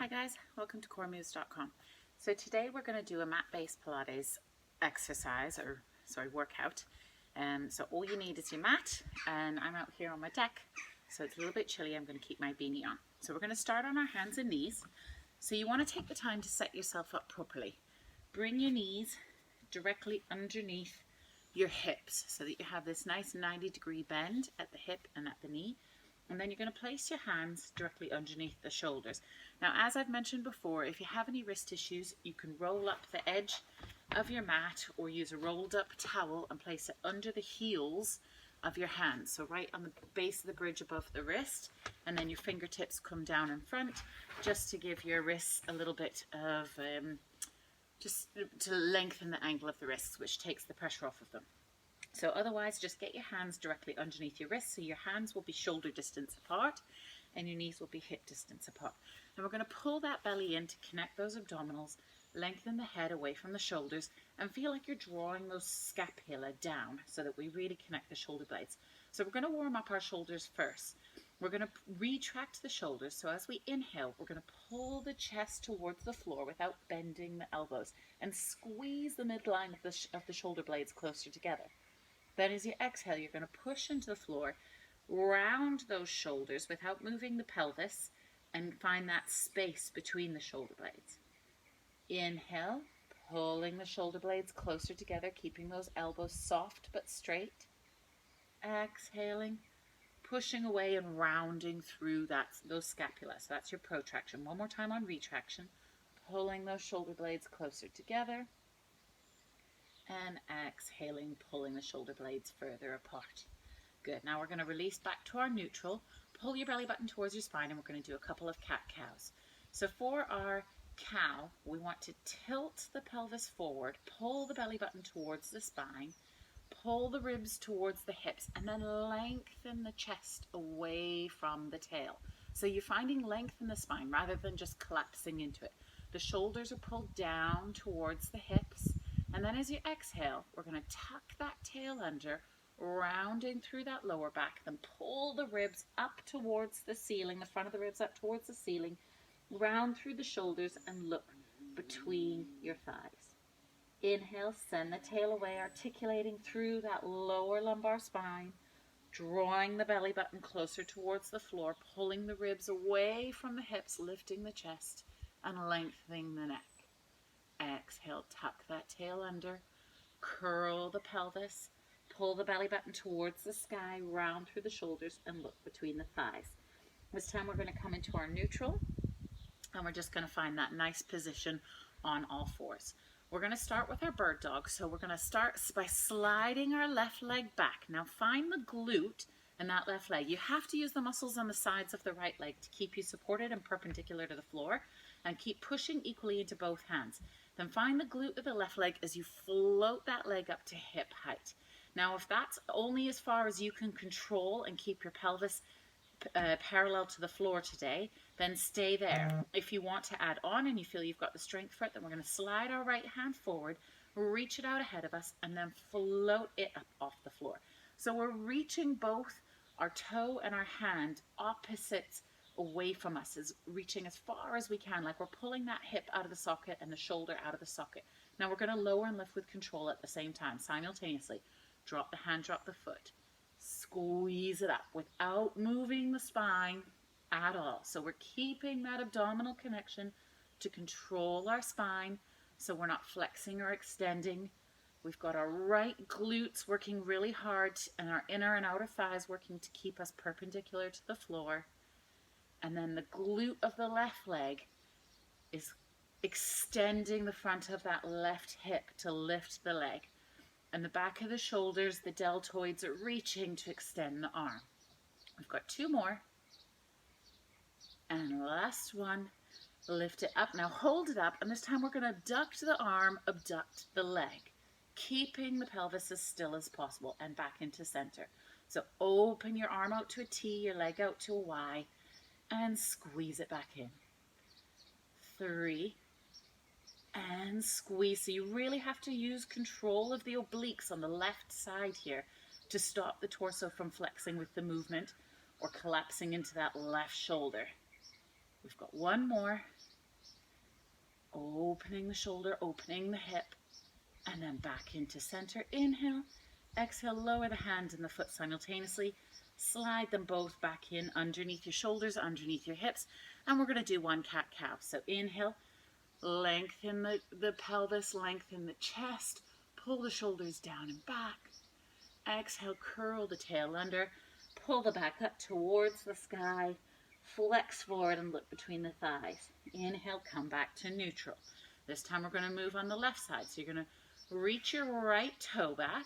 Hi guys, welcome to coremuse.com. So today we're going to do a mat-based Pilates workout. So all you need is your mat, and I'm out here on my deck, so it's a little bit chilly. I'm going to keep my beanie on. So we're going to start on our hands and knees. So you want to take the time to set yourself up properly. Bring your knees directly underneath your hips so that you have this nice 90-degree bend at the hip and at the knee. And then you're going to place your hands directly underneath the shoulders. Now, as I've mentioned before, if you have any wrist issues, you can roll up the edge of your mat or use a rolled up towel and place it under the heels of your hands. So right on the base of the bridge above the wrist, and then your fingertips come down in front just to give your wrists a little bit of, just to lengthen the angle of the wrists, which takes the pressure off of them. So otherwise, just get your hands directly underneath your wrists, so your hands will be shoulder distance apart and your knees will be hip distance apart. And we're going to pull that belly in to connect those abdominals, lengthen the head away from the shoulders, and feel like you're drawing those scapula down so that we really connect the shoulder blades. So we're going to warm up our shoulders first. We're going to retract the shoulders. So as we inhale, we're going to pull the chest towards the floor without bending the elbows and squeeze the midline of the shoulder blades closer together. Then as you exhale, you're going to push into the floor, round those shoulders without moving the pelvis, and find that space between the shoulder blades. Inhale, pulling the shoulder blades closer together, keeping those elbows soft but straight. Exhaling, pushing away and rounding through those scapula. So that's your protraction. One more time on retraction, pulling those shoulder blades closer together. And exhaling, pulling the shoulder blades further apart. Good. Now we're going to release back to our neutral. Pull your belly button towards your spine, and we're going to do a couple of cat-cows. So for our cow, we want to tilt the pelvis forward, pull the belly button towards the spine, pull the ribs towards the hips, and then lengthen the chest away from the tail. So you're finding length in the spine rather than just collapsing into it. The shoulders are pulled down towards the hips. And then as you exhale, we're going to tuck that tail under, rounding through that lower back, then pull the ribs up towards the ceiling, the front of the ribs up towards the ceiling, round through the shoulders and look between your thighs. Inhale, send the tail away, articulating through that lower lumbar spine, drawing the belly button closer towards the floor, pulling the ribs away from the hips, lifting the chest and lengthening the neck. Exhale, tuck that tail under, curl the pelvis, pull the belly button towards the sky, round through the shoulders, and look between the thighs. This time we're going to come into our neutral, and we're just going to find that nice position on all fours. We're going to start with our bird dog. So we're going to start by sliding our left leg back. Now find the glute in that left leg. You have to use the muscles on the sides of the right leg to keep you supported and perpendicular to the floor, and keep pushing equally into both hands. Then find the glute of the left leg as you float that leg up to hip height. Now, if that's only as far as you can control and keep your pelvis parallel to the floor today, then stay there. If you want to add on and you feel you've got the strength for it, then we're going to slide our right hand forward, reach it out ahead of us, and then float it up off the floor. So we're reaching both our toe and our hand opposites away from us, is reaching as far as we can, like we're pulling that hip out of the socket and the shoulder out of the socket. Now we're going to lower and lift with control at the same time, simultaneously. Drop the hand, drop the foot. Squeeze it up without moving the spine at all. So we're keeping that abdominal connection to control our spine, so we're not flexing or extending. We've got our right glutes working really hard, and our inner and outer thighs working to keep us perpendicular to the floor. And then the glute of the left leg is extending the front of that left hip to lift the leg. And the back of the shoulders, the deltoids, are reaching to extend the arm. We've got two more. And last one. Lift it up. Now hold it up. And this time we're going to abduct the arm, abduct the leg, keeping the pelvis as still as possible and back into center. So open your arm out to a T, your leg out to a Y, and squeeze it back in. 3, and squeeze. So you really have to use control of the obliques on the left side here to stop the torso from flexing with the movement or collapsing into that left shoulder. We've got one more. opening the shoulder, opening the hip, and then back into center. Inhale, exhale, lower the hand and the foot simultaneously. Slide them both back in underneath your shoulders, underneath your hips, and we're going to do one cat-cow. So inhale, lengthen the pelvis, lengthen the chest, pull the shoulders down and back. Exhale, curl the tail under, pull the back up towards the sky, flex forward and look between the thighs. Inhale, come back to neutral. This time we're going to move on the left side. So you're going to reach your right toe back,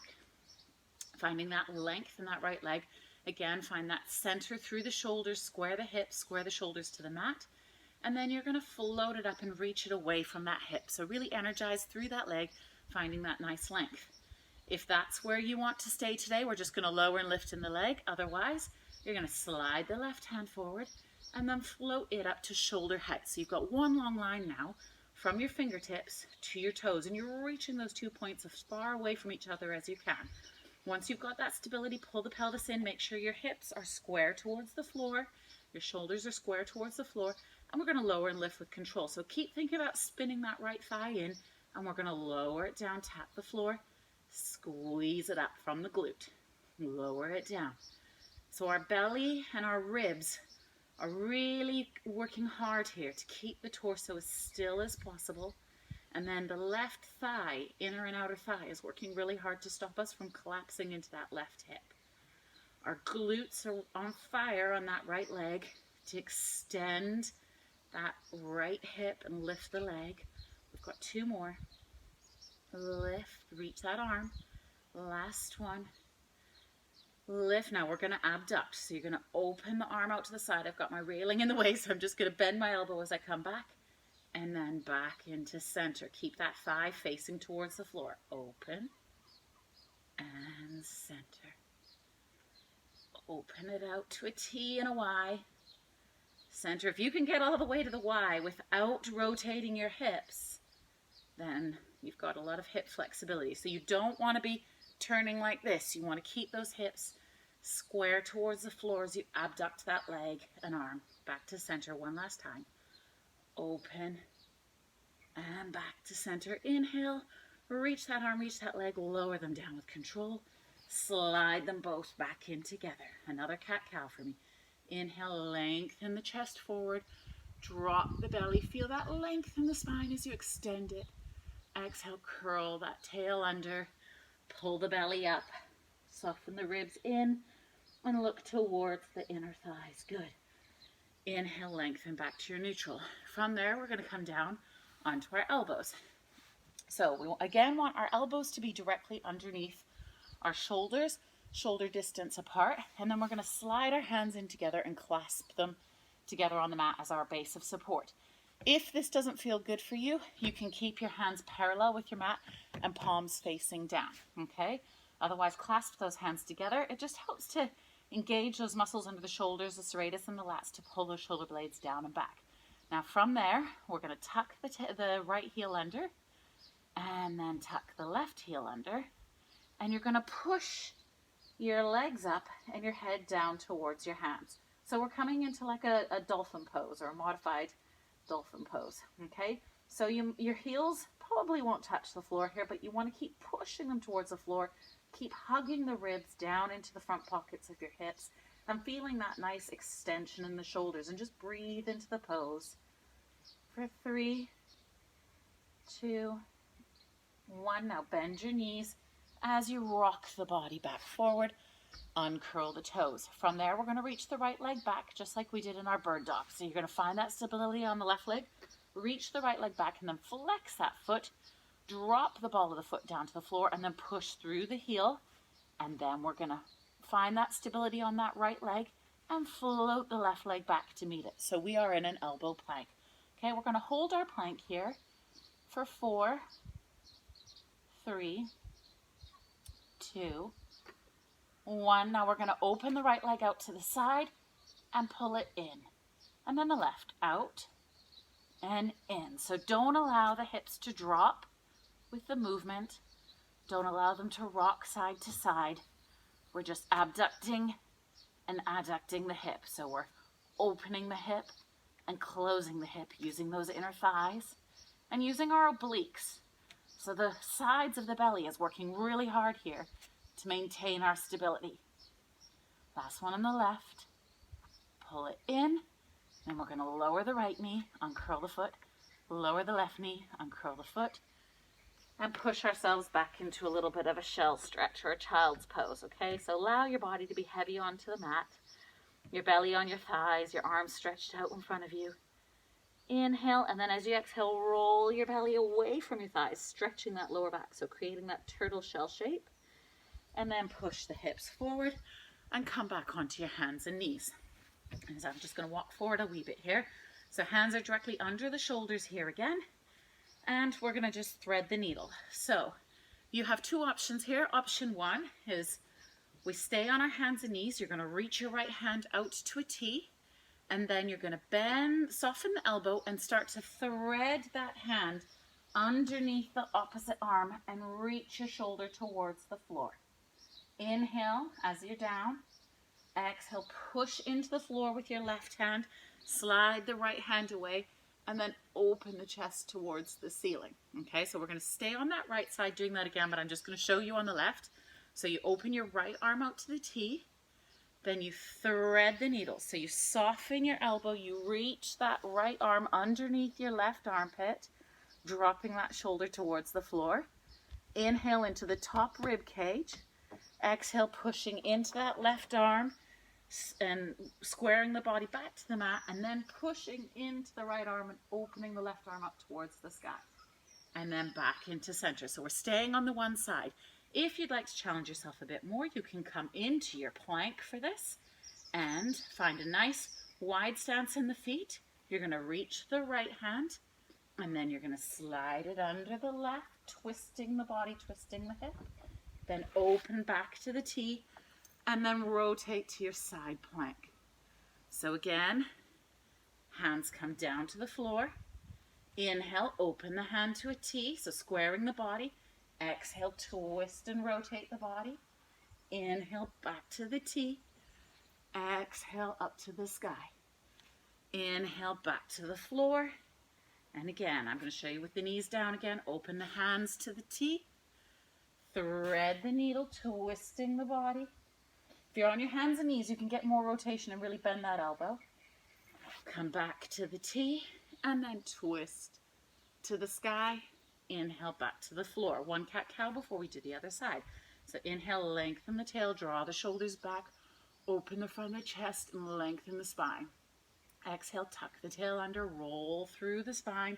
finding that length in that right leg. Again, find that center through the shoulders, square the hips, square the shoulders to the mat. And then you're going to float it up and reach it away from that hip. So really energize through that leg, finding that nice length. If that's where you want to stay today, we're just going to lower and lift in the leg. Otherwise, you're going to slide the left hand forward and then float it up to shoulder height. So you've got one long line now from your fingertips to your toes, and you're reaching those 2 points as far away from each other as you can. Once you've got that stability, pull the pelvis in, make sure your hips are square towards the floor, your shoulders are square towards the floor, and we're going to lower and lift with control. So keep thinking about spinning that right thigh in, and we're going to lower it down, tap the floor, squeeze it up from the glute, lower it down. So our belly and our ribs are really working hard here to keep the torso as still as possible. And then the left thigh, inner and outer thigh, is working really hard to stop us from collapsing into that left hip. Our glutes are on fire on that right leg to extend that right hip and lift the leg. We've got 2 more. Lift, reach that arm. Last one. Lift. Now we're going to abduct. So you're going to open the arm out to the side. I've got my railing in the way, so I'm just going to bend my elbow as I come back. And then back into center. Keep that thigh facing towards the floor. Open and center. Open it out to a T and a Y. Center. If you can get all the way to the Y without rotating your hips, then you've got a lot of hip flexibility. So you don't want to be turning like this. You want to keep those hips square towards the floor as you abduct that leg and arm. Back to center one last time. Open and back to center. Inhale, reach that arm, reach that leg, lower them down with control. Slide them both back in together. Another cat-cow for me. Inhale, lengthen the chest forward. Drop the belly. Feel that length in the spine as you extend it. Exhale, curl that tail under. Pull the belly up. Soften the ribs in and look towards the inner thighs. Good. Inhale, lengthen back to your neutral. From there, we're going to come down onto our elbows. So we again want our elbows to be directly underneath our shoulders, shoulder distance apart, and then we're going to slide our hands in together and clasp them together on the mat as our base of support. If this doesn't feel good for you, you can keep your hands parallel with your mat and palms facing down, okay? Otherwise, clasp those hands together. It just helps to engage those muscles under the shoulders, the serratus and the lats, to pull those shoulder blades down and back. Now from there, we're going to tuck the right heel under and then tuck the left heel under. And you're going to push your legs up and your head down towards your hands. So we're coming into like a dolphin pose or a modified dolphin pose, okay? So your heels probably won't touch the floor here, but you want to keep pushing them towards the floor. Keep hugging the ribs down into the front pockets of your hips and feeling that nice extension in the shoulders, and just breathe into the pose for 3, 2, 1. Now bend your knees as you rock the body back forward. Uncurl the toes. From there, we're going to reach the right leg back just like we did in our bird dog. So you're going to find that stability on the left leg, reach the right leg back, and then flex that foot. Drop the ball of the foot down to the floor and then push through the heel. And then we're going to find that stability on that right leg and float the left leg back to meet it. So we are in an elbow plank. Okay, we're going to hold our plank here for 4, 3, 2, 1. Now we're going to open the right leg out to the side and pull it in. And then the left out and in. So don't allow the hips to drop with the movement. Don't allow them to rock side to side. We're just abducting and adducting the hip. So we're opening the hip and closing the hip using those inner thighs and using our obliques. So the sides of the belly is working really hard here to maintain our stability. Last one on the left. Pull it in. Then we're going to lower the right knee, uncurl the foot, lower the left knee, uncurl the foot, and push ourselves back into a little bit of a shell stretch or a child's pose, okay? So allow your body to be heavy onto the mat, your belly on your thighs, your arms stretched out in front of you. Inhale, and then as you exhale, roll your belly away from your thighs, stretching that lower back, so creating that turtle shell shape. And then push the hips forward and come back onto your hands and knees. And so I'm just going to walk forward a wee bit here. So hands are directly under the shoulders here again. And we're going to just thread the needle. So you have two options here. Option one is we stay on our hands and knees. You're going to reach your right hand out to a T. And then you're going to bend, soften the elbow and start to thread that hand underneath the opposite arm and reach your shoulder towards the floor. Inhale as you're down. Exhale, push into the floor with your left hand. Slide the right hand away and then open the chest towards the ceiling. Okay, so we're going to stay on that right side doing that again, but I'm just going to show you on the left. So you open your right arm out to the T. Then you thread the needle. So you soften your elbow, you reach that right arm underneath your left armpit, dropping that shoulder towards the floor. Inhale into the top rib cage. Exhale, pushing into that left arm and squaring the body back to the mat, and then pushing into the right arm and opening the left arm up towards the sky. And then back into center. So we're staying on the one side. If you'd like to challenge yourself a bit more, you can come into your plank for this and find a nice wide stance in the feet. You're going to reach the right hand and then you're going to slide it under the left, twisting the body, twisting the hip. Then open back to the T and then rotate to your side plank. So again, hands come down to the floor. Inhale, open the hand to a T, so squaring the body. Exhale, twist and rotate the body. Inhale, back to the T. Exhale, up to the sky. Inhale, back to the floor. And again, I'm going to show you with the knees down again. Open the hands to the T. Thread the needle, twisting the body. If you're on your hands and knees, you can get more rotation and really bend that elbow. Come back to the T and then twist to the sky. Inhale, back to the floor. One cat-cow before we do the other side. So inhale, lengthen the tail, draw the shoulders back, open the front of the chest and lengthen the spine. Exhale, tuck the tail under, roll through the spine,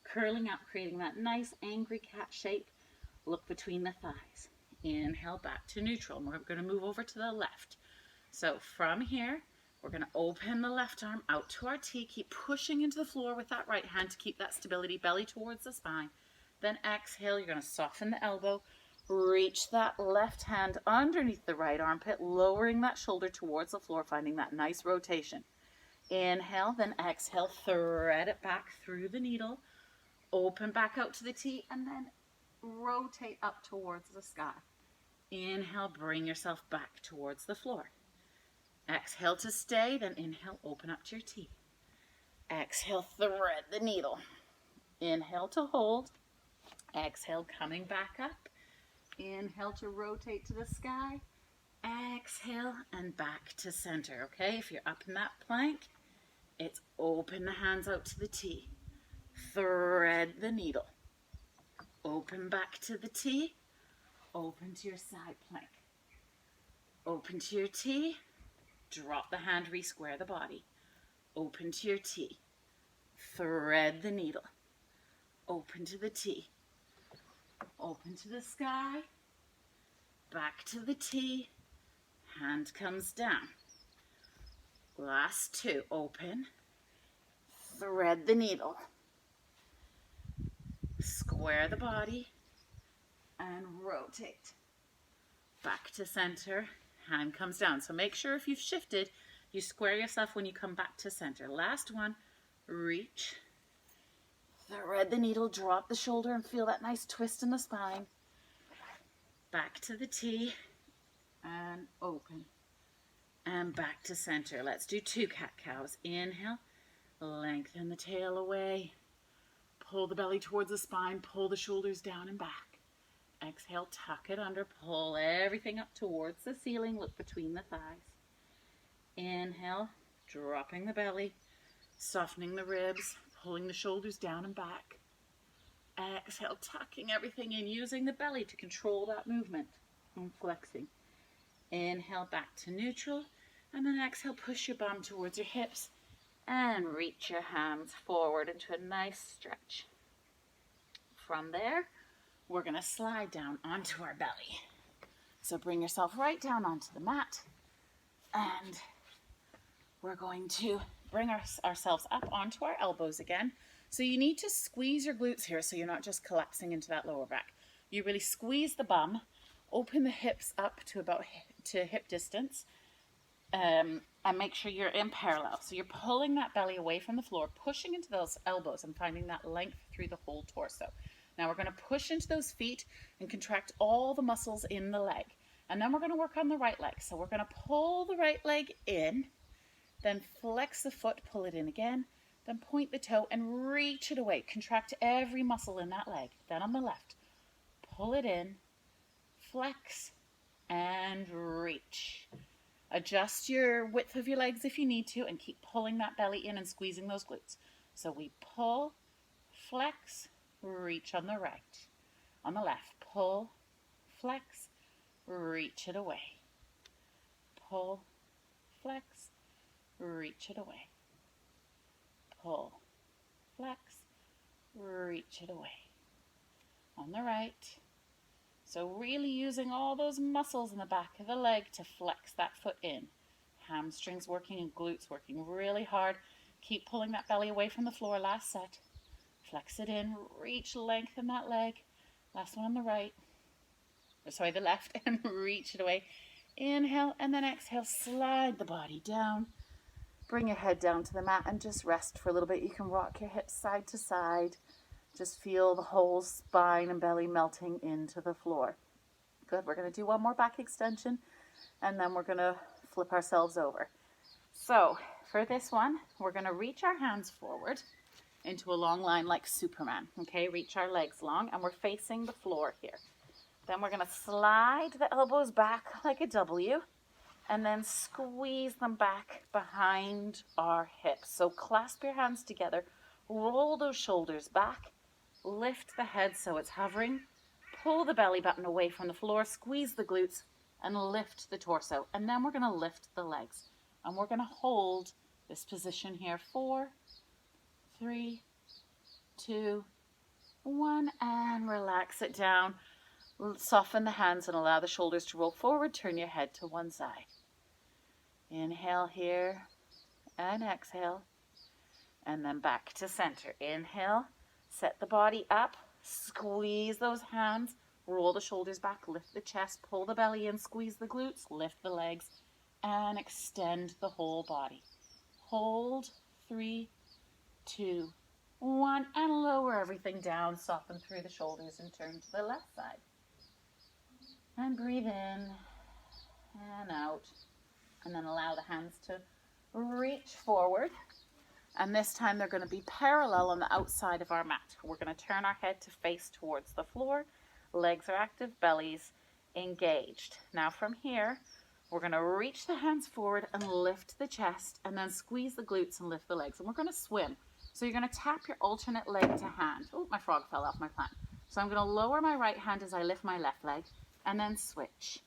curling up, creating that nice angry cat shape. Look between the thighs. Inhale, back to neutral. And we're going to move over to the left. So from here, we're going to open the left arm out to our T. Keep pushing into the floor with that right hand to keep that stability, belly towards the spine. Then exhale, you're going to soften the elbow, reach that left hand underneath the right armpit, lowering that shoulder towards the floor, finding that nice rotation. Inhale, then exhale, thread it back through the needle, open back out to the T, and then rotate up towards the sky. Inhale, bring yourself back towards the floor. Exhale to stay, then inhale, open up to your T. Exhale, thread the needle. Inhale to hold. Exhale, coming back up. Inhale to rotate to the sky. Exhale and back to center, okay? If you're up in that plank, it's open the hands out to the T. Thread the needle. Open back to the T. Open to your side plank. Open to your T. Drop the hand, re-square the body. Open to your T. Thread the needle. Open to the T. Open to the sky. Back to the T. Hand comes down. Last two. Open. Thread the needle. Square the body. And rotate. Back to center. Hand comes down. So make sure if you've shifted, you square yourself when you come back to center. Last one. Reach. Thread the needle. Drop the shoulder and feel that nice twist in the spine. Back to the T. And open. And back to center. Let's do two cat-cows. Inhale. Lengthen the tail away. Pull the belly towards the spine, pull the shoulders down and back. Exhale, tuck it under, pull everything up towards the ceiling, look between the thighs. Inhale, dropping the belly, softening the ribs, pulling the shoulders down and back. Exhale, tucking everything in, using the belly to control that movement and flexing. Inhale, back to neutral, and then exhale, push your bum towards your hips and reach your hands forward into a nice stretch. From there, we're going to slide down onto our belly. So bring yourself right down onto the mat, and we're going to bring ourselves up onto our elbows again. So you need to squeeze your glutes here so you're not just collapsing into that lower back. You really squeeze the bum, open the hips up to about to hip distance, and make sure you're in parallel. So you're pulling that belly away from the floor, pushing into those elbows and finding that length through the whole torso. Now we're going to push into those feet and contract all the muscles in the leg. And then we're going to work on the right leg. So we're going to pull the right leg in, then flex the foot, pull it in again, then point the toe and reach it away. Contract every muscle in that leg. Then on the left, pull it in, flex, and reach. Adjust your width of your legs if you need to, and keep pulling that belly in and squeezing those glutes. So we pull, flex, reach on the right. On the left, pull, flex, reach it away. Pull, flex, reach it away. Pull, flex, reach it away. On the right. So really using all those muscles in the back of the leg to flex that foot in. Hamstrings working and glutes working really hard. Keep pulling that belly away from the floor. Last set. Flex it in, reach, lengthen that leg. Last one on the right. Sorry, the left, and reach it away. Inhale and then exhale. Slide the body down. Bring your head down to the mat and just rest for a little bit. You can rock your hips side to side. Just feel the whole spine and belly melting into the floor. Good. We're going to do one more back extension, and then we're going to flip ourselves over. So for this one, we're going to reach our hands forward into a long line like Superman. Okay, reach our legs long, and we're facing the floor here. Then we're going to slide the elbows back like a W, and then squeeze them back behind our hips. So clasp your hands together, roll those shoulders back, lift the head so it's hovering, pull the belly button away from the floor, squeeze the glutes, and lift the torso. And then we're going to lift the legs. And we're going to hold this position here. 4, 3, 2, 1, and relax it down. Soften the hands and allow the shoulders to roll forward. Turn your head to one side. Inhale here and exhale. And then back to center. Inhale, set the body up, squeeze those hands, roll the shoulders back, lift the chest, pull the belly in, squeeze the glutes, lift the legs, and extend the whole body. Hold, 3, 2, 1, and lower everything down, soften through the shoulders and turn to the left side. And breathe in and out. And then allow the hands to reach forward. And this time they're going to be parallel on the outside of our mat. We're going to turn our head to face towards the floor. Legs are active, bellies engaged. Now from here, we're going to reach the hands forward and lift the chest, and then squeeze the glutes and lift the legs. And we're going to swim. So you're going to tap your alternate leg to hand. Oh, my frog fell off my plant. So I'm going to lower my right hand as I lift my left leg, and then switch,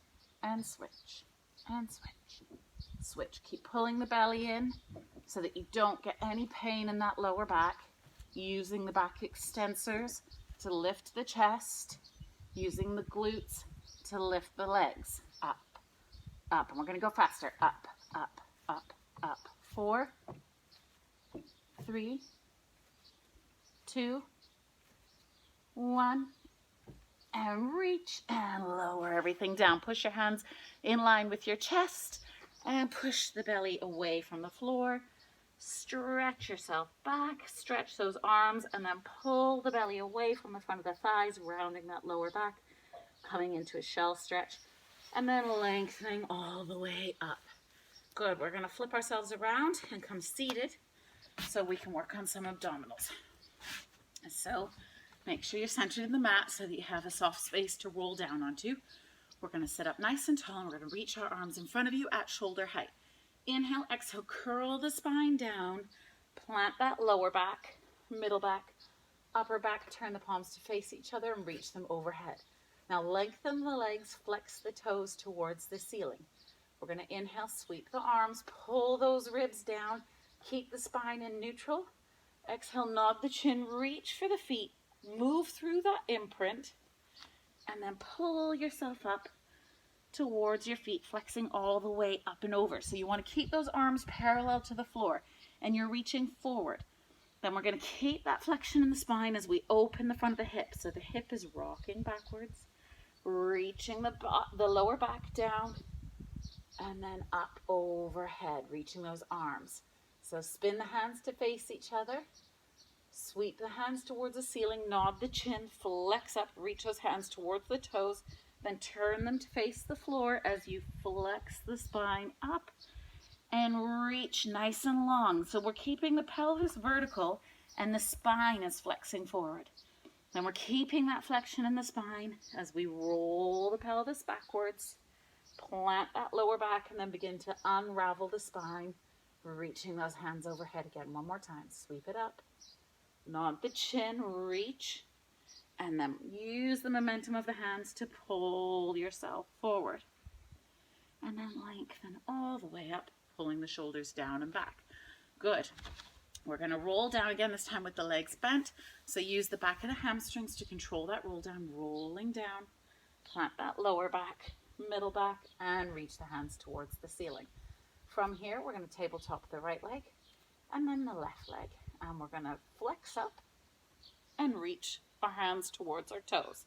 and switch, and switch. Switch. Keep pulling the belly in so that you don't get any pain in that lower back. Using the back extensors to lift the chest. Using the glutes to lift the legs. Up, up. And we're going to go faster. Up, up, up, up. 4, 3, 2, 1. And reach and lower everything down. Push your hands in line with your chest. And push the belly away from the floor. Stretch yourself back. Stretch those arms and then pull the belly away from the front of the thighs, rounding that lower back, coming into a shell stretch, and then lengthening all the way up. Good. We're going to flip ourselves around and come seated so we can work on some abdominals. So make sure you're centered in the mat so that you have a soft space to roll down onto. We're going to sit up nice and tall, and we're going to reach our arms in front of you at shoulder height. Inhale, exhale, curl the spine down, plant that lower back, middle back, upper back, turn the palms to face each other and reach them overhead. Now lengthen the legs, flex the toes towards the ceiling. We're going to inhale, sweep the arms, pull those ribs down, keep the spine in neutral. Exhale, nod the chin, reach for the feet, move through that imprint, and then pull yourself up towards your feet, flexing all the way up and over. So you want to keep those arms parallel to the floor, and you're reaching forward. Then we're going to keep that flexion in the spine as we open the front of the hip. So the hip is rocking backwards, reaching the lower back down, and then up overhead, reaching those arms. So spin the hands to face each other, sweep the hands towards the ceiling, nod the chin, flex up, reach those hands towards the toes, then turn them to face the floor as you flex the spine up and reach nice and long. So we're keeping the pelvis vertical and the spine is flexing forward. Then we're keeping that flexion in the spine as we roll the pelvis backwards, plant that lower back, and then begin to unravel the spine, reaching those hands overhead again. One more time. Sweep it up, nod the chin, reach, and then use the momentum of the hands to pull yourself forward. And then lengthen all the way up, pulling the shoulders down and back. Good. We're going to roll down again, this time with the legs bent. So use the back of the hamstrings to control that roll down, rolling down. Plant that lower back, middle back, and reach the hands towards the ceiling. From here, we're going to tabletop the right leg and then the left leg. And we're going to flex up and reach our hands towards our toes.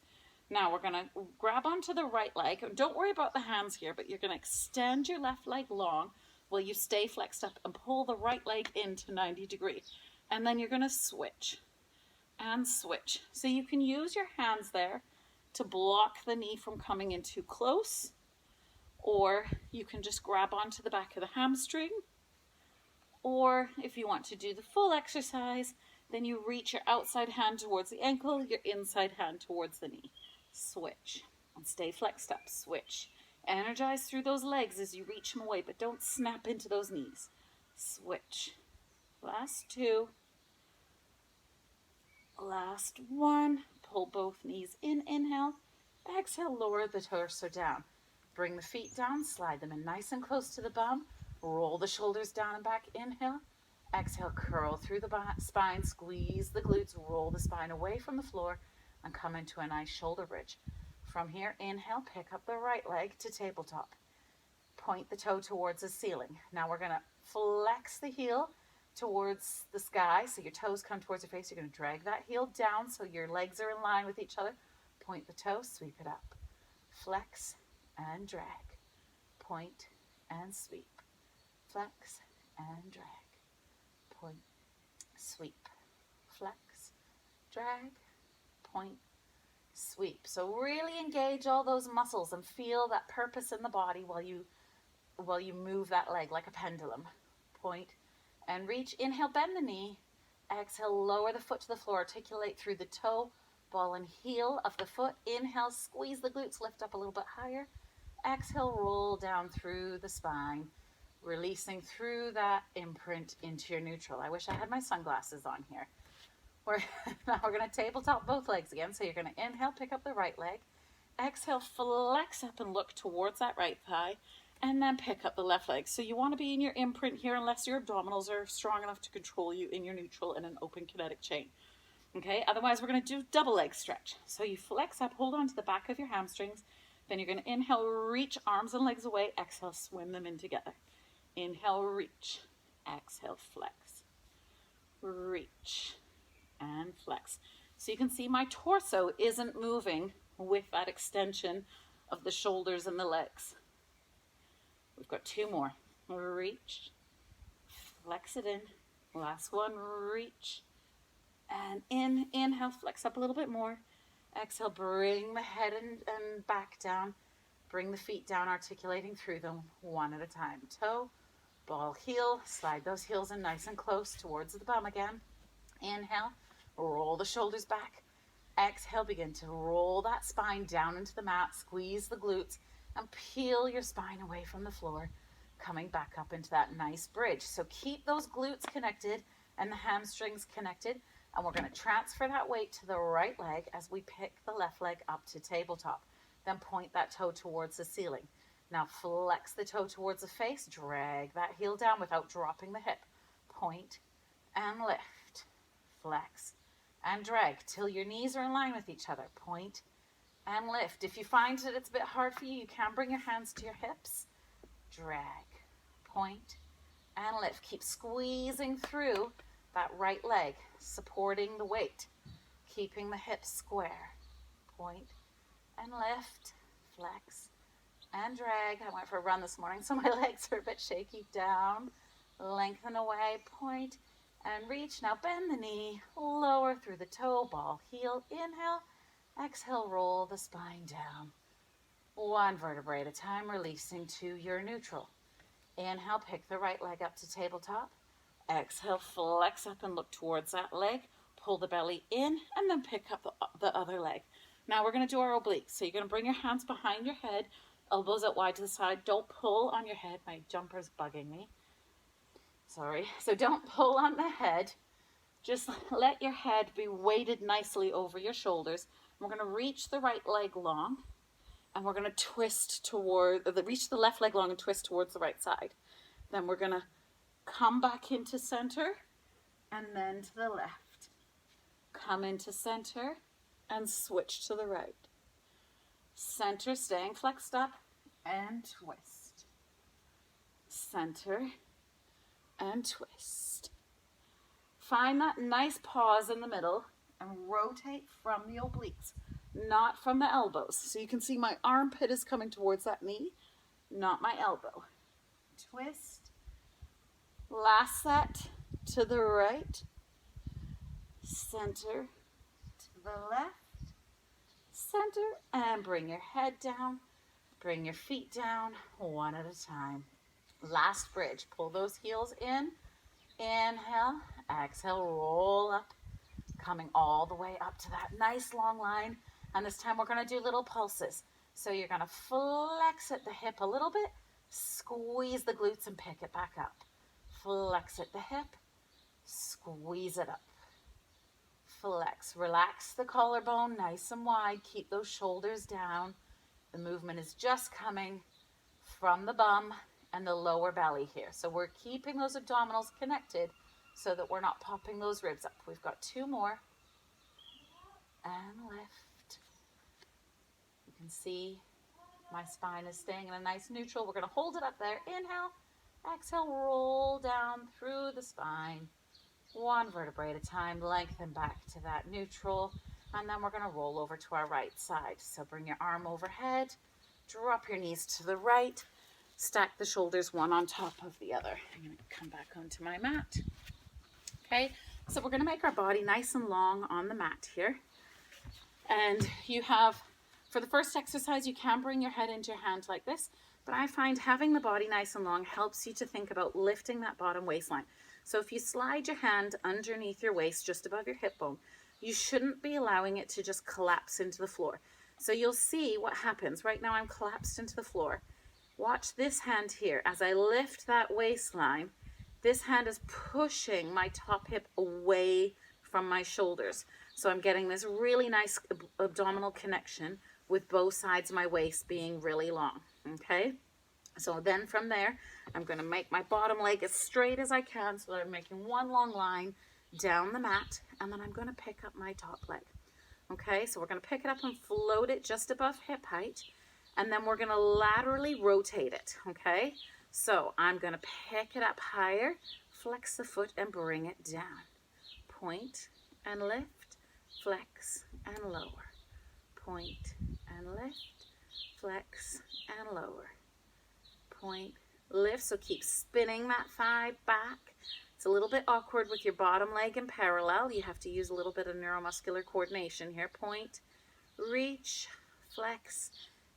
Now we're going to grab onto the right leg. Don't worry about the hands here, but you're going to extend your left leg long while you stay flexed up and pull the right leg into 90 degrees. And then you're going to switch and switch. So you can use your hands there to block the knee from coming in too close, or you can just grab onto the back of the hamstring, or if you want to do the full exercise, then you reach your outside hand towards the ankle, your inside hand towards the knee. Switch and stay flexed up. Switch. Energize through those legs as you reach them away, but don't snap into those knees. Switch. Last two. Last one. Pull both knees in. Inhale. Exhale, lower the torso down. Bring the feet down, slide them in nice and close to the bum. Roll the shoulders down and back. Inhale. Exhale, curl through the spine, squeeze the glutes, roll the spine away from the floor, and come into a nice shoulder bridge. From here, inhale, pick up the right leg to tabletop. Point the toe towards the ceiling. Now we're going to flex the heel towards the sky, so your toes come towards your face. You're going to drag that heel down so your legs are in line with each other. Point the toe, sweep it up. Flex and drag. Point and sweep. Flex and drag. Point, sweep, flex, drag, point, sweep. So really engage all those muscles and feel that purpose in the body while you move that leg like a pendulum. Point and reach. Inhale, bend the knee. Exhale, lower the foot to the floor. Articulate through the toe, ball and heel of the foot. Inhale, squeeze the glutes, lift up a little bit higher. Exhale, roll down through the spine, releasing through that imprint into your neutral. I wish I had my sunglasses on here. Now we're going to tabletop both legs again. So you're going to inhale, pick up the right leg. Exhale, flex up and look towards that right thigh. And then pick up the left leg. So you want to be in your imprint here unless your abdominals are strong enough to control you in your neutral in an open kinetic chain. Okay, otherwise we're going to do double leg stretch. So you flex up, hold on to the back of your hamstrings. Then you're going to inhale, reach arms and legs away. Exhale, swim them in together. Inhale, reach. Exhale, flex. Reach and flex. So you can see my torso isn't moving with that extension of the shoulders and the legs. We've got two more. Reach. Flex it in. Last one, reach. And inhale, flex up a little bit more. Exhale, bring the head and back down. Bring the feet down, articulating through them one at a time. Toe, ball, heel. Slide those heels in nice and close towards the bum again. Inhale, roll the shoulders back. Exhale, begin to roll that spine down into the mat, squeeze the glutes, and peel your spine away from the floor, coming back up into that nice bridge. So keep those glutes connected and the hamstrings connected, and we're going to transfer that weight to the right leg as we pick the left leg up to tabletop. Then point that toe towards the ceiling. Now flex the toe towards the face, drag that heel down without dropping the hip. Point and lift, flex and drag till your knees are in line with each other. Point and lift. If you find that it's a bit hard for you, you can bring your hands to your hips. Drag, point and lift. Keep squeezing through that right leg, supporting the weight, keeping the hips square. Point and lift, flex and drag. I went for a run this morning, so my legs are a bit shaky. Down, lengthen away, point and reach. Now bend the knee, lower through the toe, ball heel. Inhale, exhale, roll the spine down. One vertebrae at a time, releasing to your neutral. Inhale, pick the right leg up to tabletop. Exhale, flex up and look towards that leg. Pull the belly in and then pick up the other leg. Now we're going to do our obliques. So you're going to bring your hands behind your head, elbows out wide to the side. Don't pull on your head. My jumper's bugging me. Sorry. So don't pull on the head. Just let your head be weighted nicely over your shoulders. We're going to reach the right leg long, and we're going to twist reach the left leg long and twist towards the right side. Then we're going to come back into center and then to the left. Come into center and switch to the right. Center, staying flexed up, and twist. Center and twist. Find that nice pause in the middle and rotate from the obliques, not from the elbows. So you can see my armpit is coming towards that knee, not my elbow. Twist. Last set to the right. Center to the left. Center and bring your head down. Bring your feet down one at a time. Last bridge. Pull those heels in. Inhale. Exhale. Roll up. Coming all the way up to that nice long line. And this time we're going to do little pulses. So you're going to flex at the hip a little bit. Squeeze the glutes and pick it back up. Flex at the hip. Squeeze it up. Flex. Relax the collarbone nice and wide. Keep those shoulders down. The movement is just coming from the bum and the lower belly here. So we're keeping those abdominals connected so that we're not popping those ribs up. We've got two more. And lift. You can see my spine is staying in a nice neutral. We're going to hold it up there. Inhale. Exhale. Roll down through the spine. One vertebrae at a time. Lengthen back to that neutral. And then we're going to roll over to our right side. So bring your arm overhead. Drop your knees to the right. Stack the shoulders one on top of the other. I'm going to come back onto my mat. Okay, so we're going to make our body nice and long on the mat here. And you have, for the first exercise, you can bring your head into your hand like this. But I find having the body nice and long helps you to think about lifting that bottom waistline. So if you slide your hand underneath your waist, just above your hip bone, you shouldn't be allowing it to just collapse into the floor. So you'll see what happens. Right now I'm collapsed into the floor. Watch this hand here. As I lift that waistline, this hand is pushing my top hip away from my shoulders. So I'm getting this really nice abdominal connection with both sides of my waist being really long. Okay? So then from there, I'm going to make my bottom leg as straight as I can so that I'm making one long line down the mat, and then I'm going to pick up my top leg. Okay, so we're going to pick it up and float it just above hip height, and then we're going to laterally rotate it. Okay, so I'm going to pick it up higher, flex the foot and bring it down. Point and lift, flex and lower. Point and lift, flex and lower. Point, lift, so keep spinning that thigh back. It's a little bit awkward with your bottom leg in parallel. You have to use a little bit of neuromuscular coordination here. Point, reach, flex,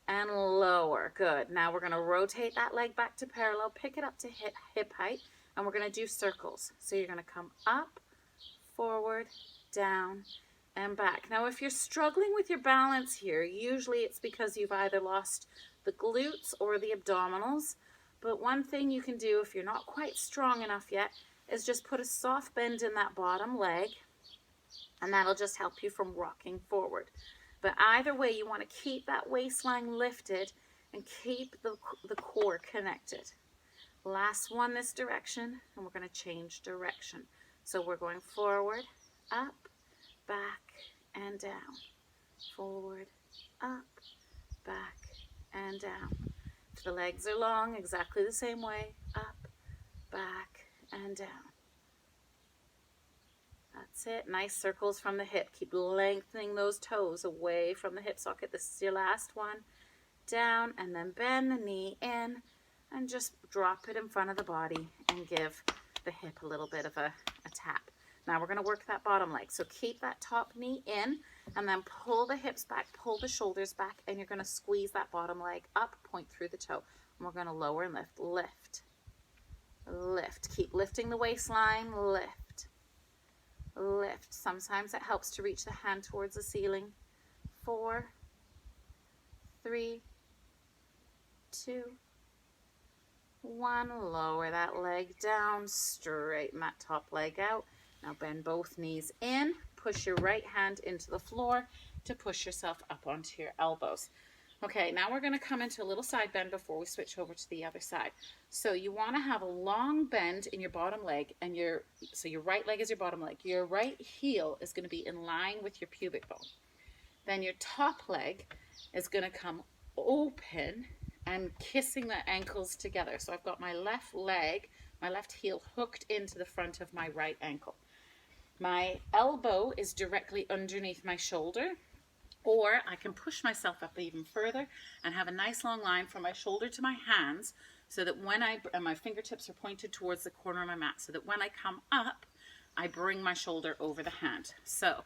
and lower. Good. Now we're going to rotate that leg back to parallel, pick it up to hip height, and we're going to do circles. So you're going to come up, forward, down, and back. Now, if you're struggling with your balance here, usually it's because you've either lost the glutes or the abdominals. But one thing you can do if you're not quite strong enough yet is just put a soft bend in that bottom leg, and that'll just help you from rocking forward. But either way, you want to keep that waistline lifted and keep the core connected. Last one this direction, and we're going to change direction. So we're going forward, up, back, and down. Forward, up, back, and down. If the legs are long, exactly the same way, up, back, and down. That's it. Nice circles from the hip. Keep lengthening those toes away from the hip socket. This is your last one. Down, and then bend the knee in, and just drop it in front of the body and give the hip a little bit of a tap. Now we're going to work that bottom leg. So keep that top knee in, and then pull the hips back, pull the shoulders back, and you're going to squeeze that bottom leg up, point through the toe. And we're going to lower and lift, lift, lift. Keep lifting the waistline, lift, lift. Sometimes it helps to reach the hand towards the ceiling. 4, 3, 2, 1. Lower that leg down, straighten that top leg out. Now bend both knees in, push your right hand into the floor to push yourself up onto your elbows. Okay, now we're going to come into a little side bend before we switch over to the other side. So you want to have a long bend in your bottom leg, and your right leg is your bottom leg. Your right heel is going to be in line with your pubic bone. Then your top leg is going to come open and kissing the ankles together. So I've got my left leg, my left heel hooked into the front of my right ankle. My elbow is directly underneath my shoulder, or I can push myself up even further and have a nice long line from my shoulder to my hands, so that when my fingertips are pointed towards the corner of my mat, so that when I come up, I bring my shoulder over the hand. So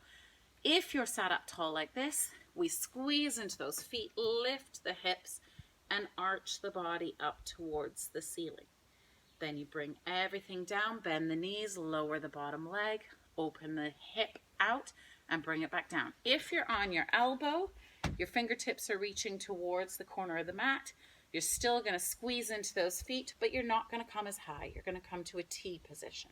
if you're sat up tall like this, we squeeze into those feet, lift the hips, and arch the body up towards the ceiling. Then you bring everything down, bend the knees, lower the bottom leg, open the hip out, and bring it back down. If you're on your elbow, your fingertips are reaching towards the corner of the mat, you're still going to squeeze into those feet, but you're not going to come as high. You're going to come to a T position.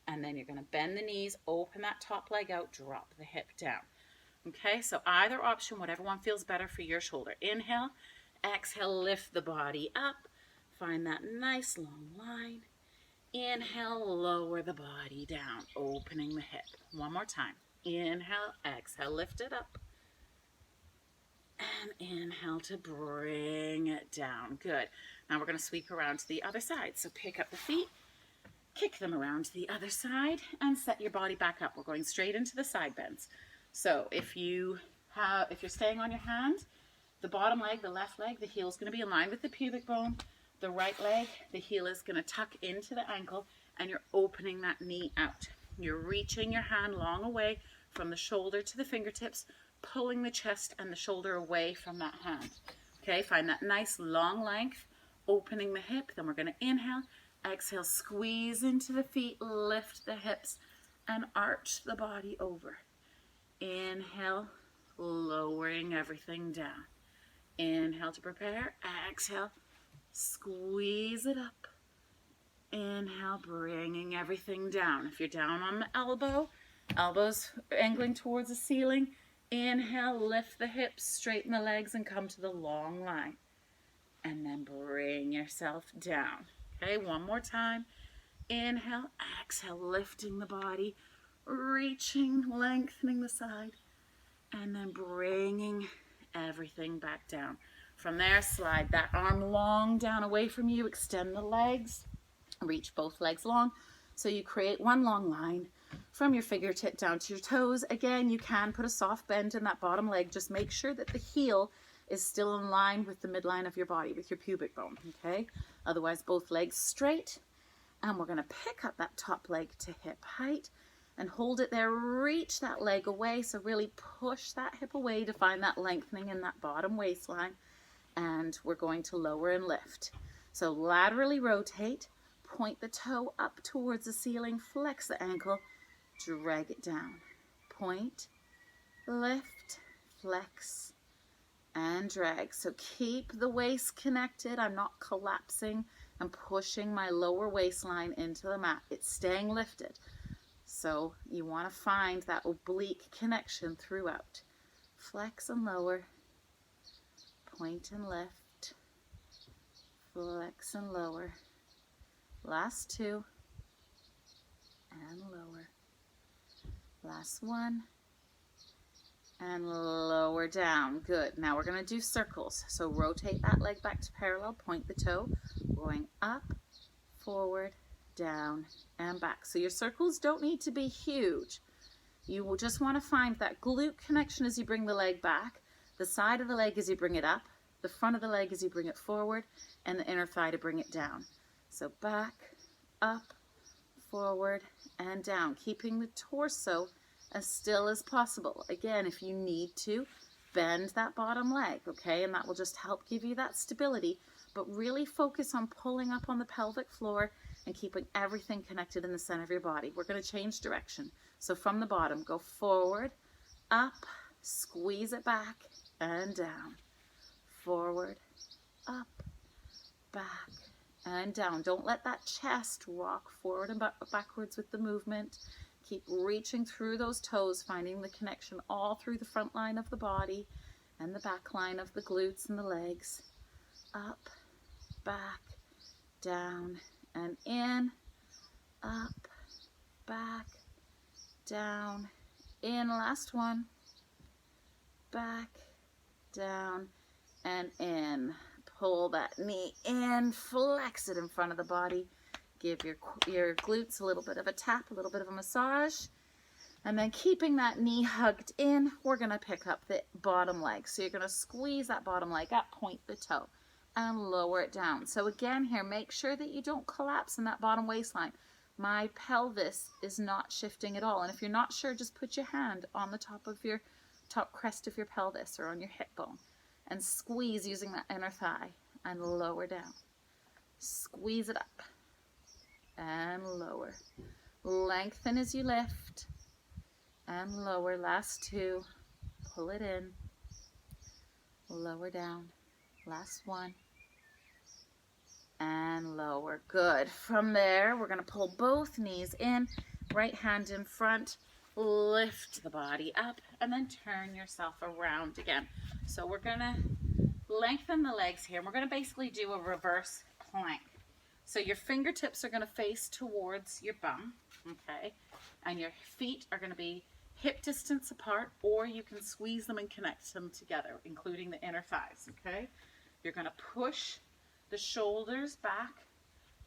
And then you're going to bend the knees, open that top leg out, drop the hip down. Okay, so either option, whatever one feels better for your shoulder. Inhale, exhale, lift the body up. Find that nice long line. Inhale, lower the body down, opening the hip. One more time. Inhale, exhale, lift it up. And inhale to bring it down. Good. Now we're going to sweep around to the other side. So pick up the feet, kick them around to the other side, and set your body back up. We're going straight into the side bends. So if you're staying on your hand, the bottom leg, the left leg, the heel is going to be in line with the pubic bone. The right leg, the heel is going to tuck into the ankle, and you're opening that knee out. You're reaching your hand long away from the shoulder to the fingertips, pulling the chest and the shoulder away from that hand. Okay, find that nice long length, opening the hip. Then we're going to inhale, exhale, squeeze into the feet, lift the hips, and arch the body over. Inhale, lowering everything down. Inhale to prepare, exhale, squeeze it up. Inhale, bringing everything down. If you're down on the elbow, elbows angling towards the ceiling, inhale, lift the hips, straighten the legs, and come to the long line. And then bring yourself down. Okay, one more time. Inhale, exhale, lifting the body, reaching, lengthening the side, and then bringing everything back down. From there, slide that arm long down away from you, extend the legs, reach both legs long, so you create one long line from your fingertip down to your toes. Again, you can put a soft bend in that bottom leg. Just make sure that the heel is still in line with the midline of your body, with your pubic bone, okay? Otherwise, both legs straight, and we're gonna pick up that top leg to hip height and hold it there, reach that leg away, so really push that hip away to find that lengthening in that bottom waistline, and we're going to lower and lift. So laterally rotate, point the toe up towards the ceiling, flex the ankle, drag it down, point, lift, flex, and drag. So keep the waist connected. I'm not collapsing and pushing my lower waistline into the mat. It's staying lifted. So you want to find that oblique connection throughout. Flex and lower, point and lift, flex and lower. Last two, and lower. Last one, and lower down. Good. Now we're going to do circles. So rotate that leg back to parallel, point the toe, going up, forward, down, and back. So your circles don't need to be huge. You will just want to find that glute connection as you bring the leg back, the side of the leg as you bring it up, the front of the leg as you bring it forward, and the inner thigh to bring it down. So back, up, forward, and down, keeping the torso as still as possible. Again, if you need to, bend that bottom leg, okay? And that will just help give you that stability, but really focus on pulling up on the pelvic floor and keeping everything connected in the center of your body. We're going to change direction. So from the bottom, go forward, up, squeeze it back, and down. Forward, up, back, and down. Don't let that chest rock forward and backwards with the movement. Keep reaching through those toes, finding the connection all through the front line of the body and the back line of the glutes and the legs. Up, back, down, and in. Up, back, down, in. Last one. Back, down, and in. Pull that knee in, flex it in front of the body. Give your glutes a little bit of a tap, a little bit of a massage. And then keeping that knee hugged in, we're going to pick up the bottom leg. So you're going to squeeze that bottom leg up, point the toe, and lower it down. So again here, make sure that you don't collapse in that bottom waistline. My pelvis is not shifting at all. And if you're not sure, just put your hand on the top crest of your pelvis or on your hip bone and squeeze using that inner thigh and lower down. Squeeze it up and lower. Lengthen as you lift and lower. Last two. Pull it in. Lower down. Last one. And lower. Good. From there, we're going to pull both knees in. Right hand in front. Lift the body up and then turn yourself around again. So we're going to lengthen the legs here. And we're going to basically do a reverse plank. So your fingertips are going to face towards your bum, okay? And your feet are going to be hip distance apart, or you can squeeze them and connect them together, including the inner thighs, okay? You're going to push the shoulders back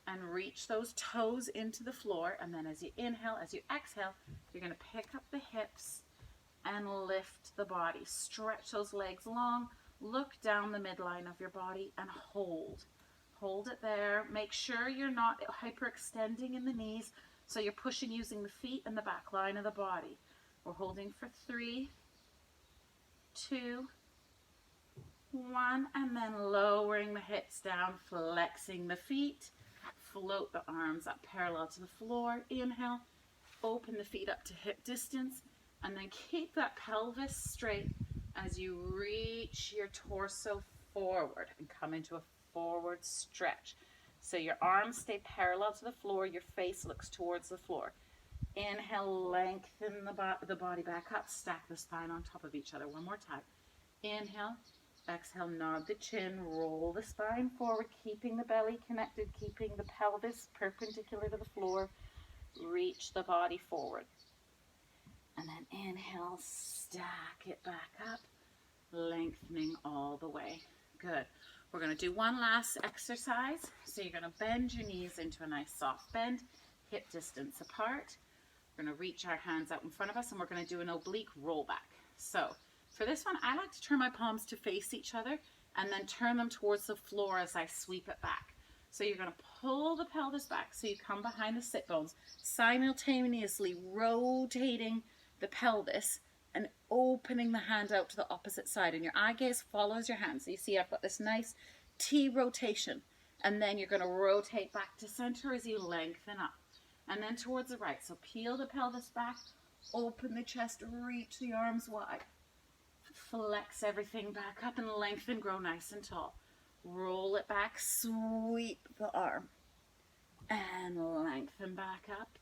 and reach those toes into the floor. And then as you inhale, as you exhale, you're going to pick up the hips and lift the body. Stretch those legs long. Look down the midline of your body and hold. Hold it there. Make sure you're not hyperextending in the knees, so you're pushing using the feet and the back line of the body. We're holding for 3, 2, 1, and then lowering the hips down, flexing the feet. Float the arms up parallel to the floor. Inhale, open the feet up to hip distance, and then keep that pelvis straight as you reach your torso forward and come into a forward stretch. So your arms stay parallel to the floor, your face looks towards the floor. Inhale, lengthen the body back up, stack the spine on top of each other. One more time. Inhale, exhale, nod the chin, roll the spine forward, keeping the belly connected, keeping the pelvis perpendicular to the floor. Reach the body forward. And then inhale, stack it back up, lengthening all the way. Good. We're going to do one last exercise. So you're going to bend your knees into a nice soft bend, hip distance apart. We're going to reach our hands out in front of us, and we're going to do an oblique rollback. So for this one, I like to turn my palms to face each other and then turn them towards the floor as I sweep it back. So you're going to pull the pelvis back so you come behind the sit bones, simultaneously rotating the pelvis and opening the hand out to the opposite side, and your eye gaze follows your hand. So you see I've got this nice T rotation, and then you're going to rotate back to center as you lengthen up, and then towards the right. So peel the pelvis back, Open the chest, reach the arms wide. Flex everything back up and lengthen, grow nice and tall. Roll it back, sweep the arm. And lengthen back up.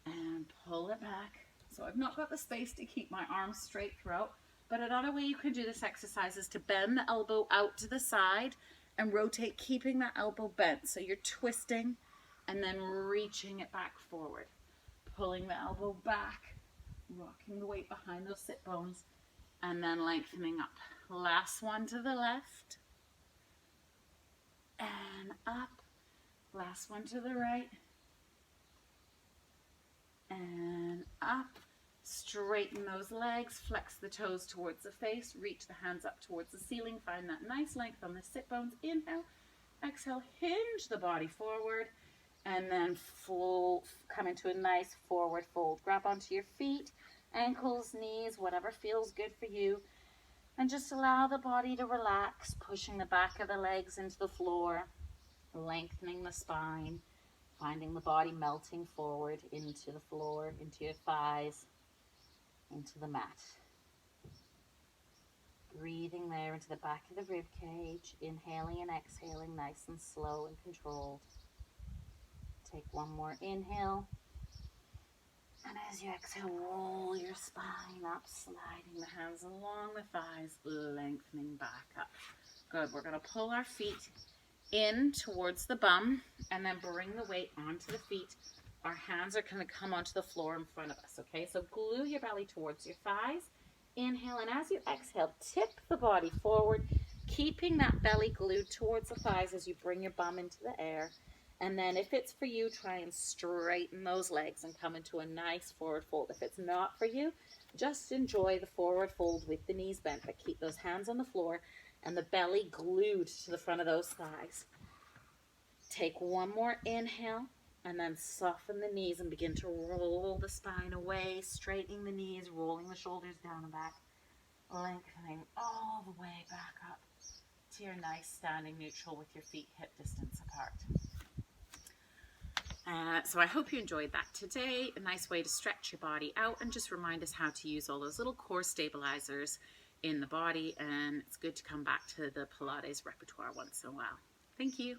And pull it back. So I've not got the space to keep my arms straight throughout, but another way you can do this exercise is to bend the elbow out to the side and rotate, keeping that elbow bent. So you're twisting and then reaching it back forward. Pulling the elbow back, rocking the weight behind those sit bones, and then lengthening up. Last one to the left. And up. Last one to the right. And up. Straighten those legs, flex the toes towards the face, reach the hands up towards the ceiling, find that nice length on the sit bones. Inhale, exhale, hinge the body forward, and then come into a nice forward fold. Grab onto your feet, ankles, knees, whatever feels good for you, and just allow the body to relax, pushing the back of the legs into the floor, lengthening the spine, finding the body melting forward into the floor, into your thighs, into the mat. Breathing there into the back of the rib cage, inhaling and exhaling nice and slow and controlled. Take one more inhale, and as you exhale, roll your spine up, sliding the hands along the thighs, lengthening back up. Good. We're going to pull our feet in towards the bum and then bring the weight onto the feet. Our hands are going to come onto the floor in front of us, okay? So glue your belly towards your thighs. Inhale, and as you exhale, tip the body forward, keeping that belly glued towards the thighs as you bring your bum into the air. And then if it's for you, try and straighten those legs and come into a nice forward fold. If it's not for you, just enjoy the forward fold with the knees bent, but keep those hands on the floor and the belly glued to the front of those thighs. Take one more inhale. And then soften the knees and begin to roll the spine away, straightening the knees, rolling the shoulders down and back, lengthening all the way back up to your nice standing neutral with your feet hip distance apart. So I hope you enjoyed that today. A nice way to stretch your body out and just remind us how to use all those little core stabilizers in the body. And it's good to come back to the Pilates repertoire once in a while. Thank you.